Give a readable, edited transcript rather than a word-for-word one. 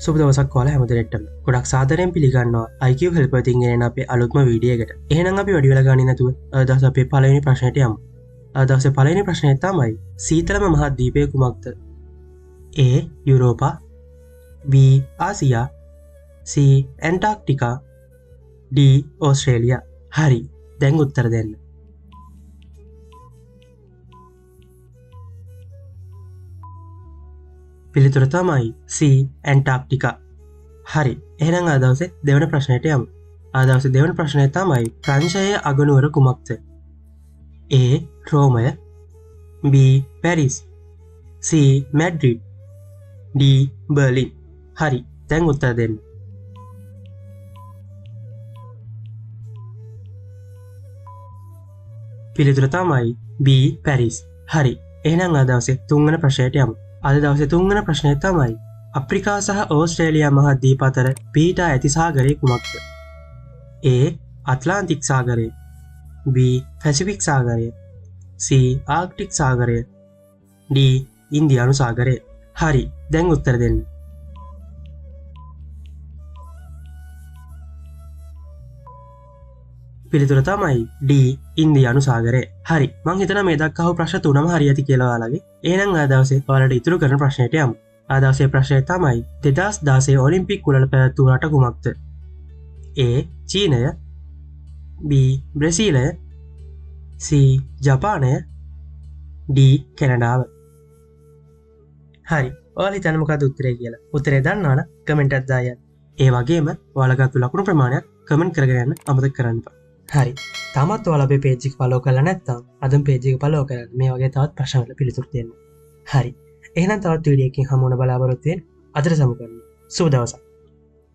සුබ දවසක් ඔයාලා හැමදෙනාටම. ගොඩක් සාදරයෙන් පිළිගන්නවා IQ helper එකකින් එන අපේ අලුත්ම වීඩියෝ එකට. එහෙනම් අපි වැඩි වෙලා ගන්නේ නැතුව අද දවසේ අපේ පළවෙනි ප්‍රශ්නයට යමු. අද දවසේ පළවෙනි ප්‍රශ්නය තමයි සීතලම මහද්වීපය කුමක්ද? A. Europe, B. Asia, C. ඇන්ටාර්ක්ටිකා, D. Australia. හරි. දැන් උත්තර දෙන්න. පිළිතුර තමයි C. ඇන්ටාර්ක්ටිකා. හරි. එහෙනම් අද දවසේ දෙවන ප්‍රශ්නයට යමු. අද දවසේ දෙවන ප්‍රශ්නය තමයි ප්‍රංශයේ අගනුවර කුමක්ද? A. රෝමය, B. Paris, C. Madrid, D. Berlin. හරි. දැන් උත්තර දෙන්න. පිළිතුර තමයි B. පැරිස්. හරි. එහෙනම් අද දවසේ තුන්වන ප්‍රශ්නයට යමු. අද දවසේ තුන්වන ප්‍රශ්නය තමයි අප්‍රිකා සහ ඕස්ට්‍රේලියා මහද්වීප අතර පිහිටා ඇති සාගරය කුමක්ද? A. අට්ලාන්ටික් සාගරය, B. පැසිෆික් සාගරය, C. ආර්ක්ටික් සාගරය, D. ඉන්දියානු සාගරය. හරි. දැන් උත්තර දෙන්න. පිළිතුර තමයි D. ඉන්දියානු සාගරය. හරි. මං හිතනවා මේ දක්වා ප්‍රශ්න තුනම හරි ඇති කියලා ඔයාලගේ. එහෙනම් අද දවසේ ඔයාලට ඉතුරු කරන ප්‍රශ්නයට යමු. අද දවසේ ප්‍රශ්නය තමයි 2016 ඔලිම්පික් කුලල පැවැත්වූ රට කුමක්ද? A. චීනය, B. බ්‍රසීලය, C. ජපානය, D. කැනඩාව. හරි. ඔයාලා හිතන්නේ මොකක්ද උත්තරය කියලා? උත්තරය දන්නා නම් කමෙන්ට් එකක් දාන්න. ඒ වගේම ඔයාලා ගත්ත ලකුණු ප්‍රමාණයක් කමෙන්ට් කරගෙන යන්න අමතක කරන්න එපා. හරි. තාමත් ඔයාලා අපේ පේජ් එක ෆලෝ කරලා නැත්නම් අදම පේජ් එක ෆලෝ කරලා මේ වගේ තවත් ප්‍රශ්න වලට පිළිතුරු දෙන්න. හරි. එහෙනම් තවත් වීඩියෝ එකකින් හමු වෙන බලාපොරොත්තු වෙන්න. අදට සමු කරන්න. සුබ දවසක්.